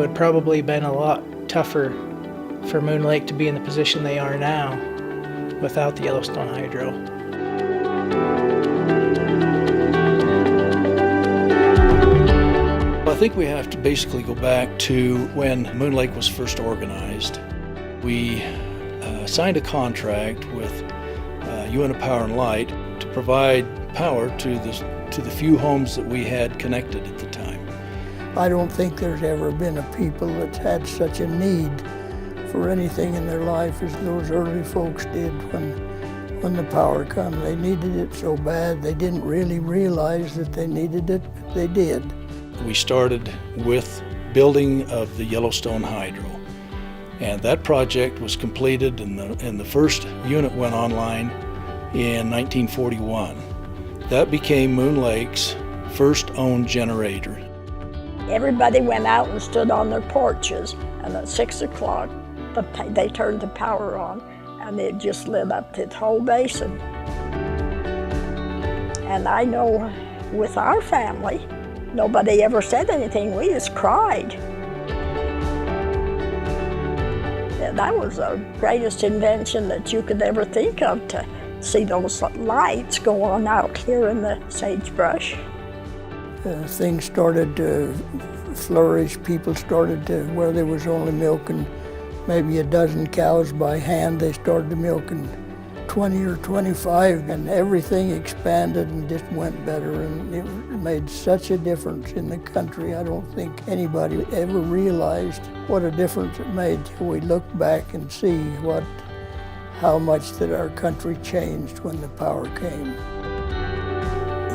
would probably been a lot tougher for Moon Lake to be in the position they are now without the Yellowstone Hydro. I think we have to basically go back to when Moon Lake was first organized. We signed a contract with UN Power and Light to provide power to the few homes that we had connected at the time. I don't think there's ever been a people that's had such a need for anything in their life as those early folks did when the power come. They needed it so bad they didn't really realize that they needed it, but they did. We started with building of the Yellowstone Hydro, and that project was completed and the first unit went online in 1941. That became Moon Lake's first owned generator. Everybody went out and stood on their porches, and at 6 o'clock they turned the power on, and it just lit up the whole basin. And I know with our family, nobody ever said anything, we just cried. That was the greatest invention that you could ever think of, to see those lights go on out here in the sagebrush. Things started to flourish. People started to, where there was only milking maybe a dozen cows by hand, they started milking 20 or 25, and everything expanded and just went better, and it made such a difference in the country. I don't think anybody ever realized what a difference it made till we look back and see how much that our country changed when the power came.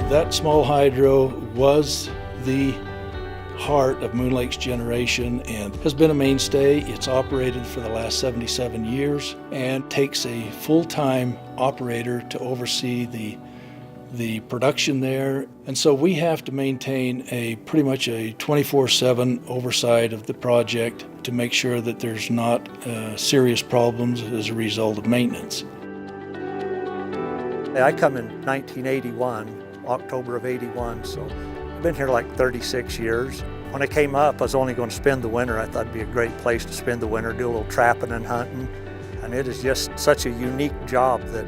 That small hydro was the heart of Moon Lake's generation and has been a mainstay. It's operated for the last 77 years and takes a full-time operator to oversee the production there. And so we have to maintain pretty much a 24/7 oversight of the project to make sure that there's not serious problems as a result of maintenance. I come in 1981, October of 81, so I've been here like 36 years. When I came up, I was only going to spend the winter. I thought it'd be a great place to spend the winter, do a little trapping and hunting. And it is just such a unique job that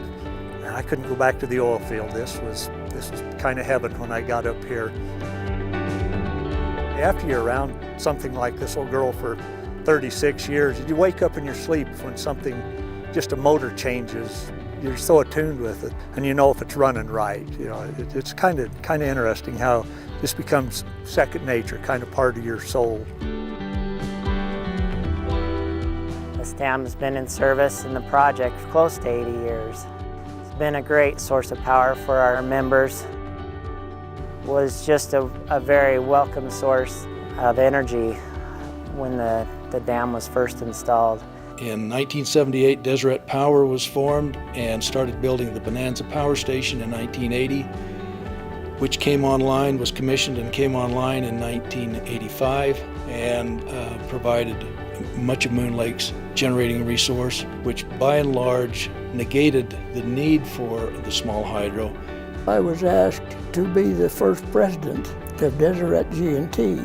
I couldn't go back to the oil field. This was kind of heaven when I got up here. After you're around something like this old girl for 36 years, you wake up in your sleep when something, just a motor changes. You're so attuned with it, and you know if it's running right. You know, it's kind of interesting how this becomes second nature, kind of part of your soul. This dam has been in service in the project for close to 80 years. It's been a great source of power for our members. It was just a very welcome source of energy when the dam was first installed. In 1978, Deseret Power was formed and started building the Bonanza Power Station in 1980, which was commissioned and came online in 1985 and provided much of Moon Lake's generating resource, which by and large negated the need for the small hydro. I was asked to be the first president of Deseret G&T.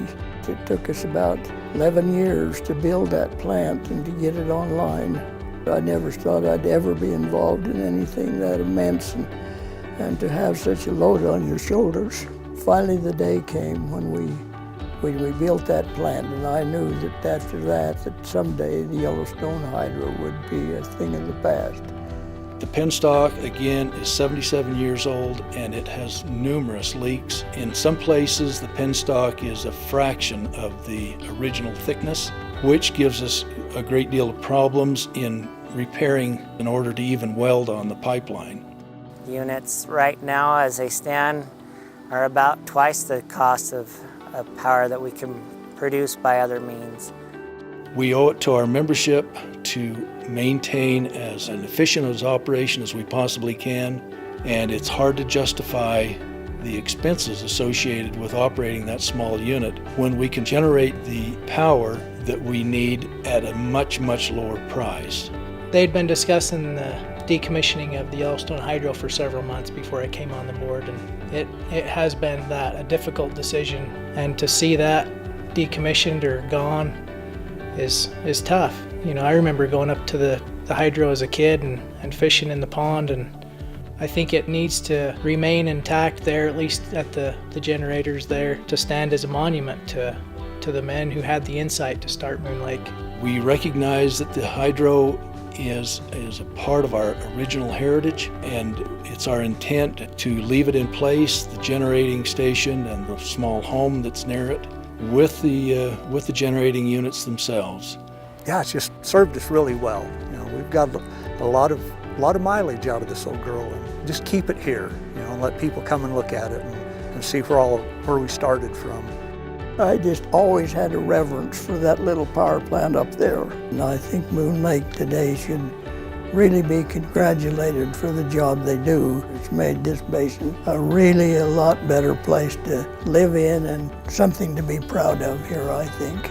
It took us about 11 years to build that plant and to get it online. I never thought I'd ever be involved in anything that immense and to have such a load on your shoulders. Finally the day came when we built that plant, and I knew that after that someday the Yellowstone Hydro would be a thing of the past. The penstock, again, is 77 years old and it has numerous leaks. In some places, the penstock is a fraction of the original thickness, which gives us a great deal of problems in repairing in order to even weld on the pipeline. Units right now, as they stand, are about twice the cost of power that we can produce by other means. We owe it to our membership to maintain as an efficient as operation as we possibly can, and it's hard to justify the expenses associated with operating that small unit when we can generate the power that we need at a much, much lower price. They'd been discussing the decommissioning of the Yellowstone Hydro for several months before I came on the board, and it has been a difficult decision, and to see that decommissioned or gone is tough. You know, I remember going up to the hydro as a kid and fishing in the pond, and I think it needs to remain intact there, at least at the generators there, to stand as a monument to the men who had the insight to start Moon Lake. We recognize that the hydro is a part of our original heritage, and it's our intent to leave it in place, the generating station and the small home that's near it, with the generating units themselves. Yeah, it's just served us really well. You know, we've got a lot of mileage out of this old girl, and just keep it here. You know, and let people come and look at it and see where we started from. I just always had a reverence for that little power plant up there. And I think Moon Lake today should really be congratulated for the job they do. It's made this basin a lot better place to live in and something to be proud of here, I think.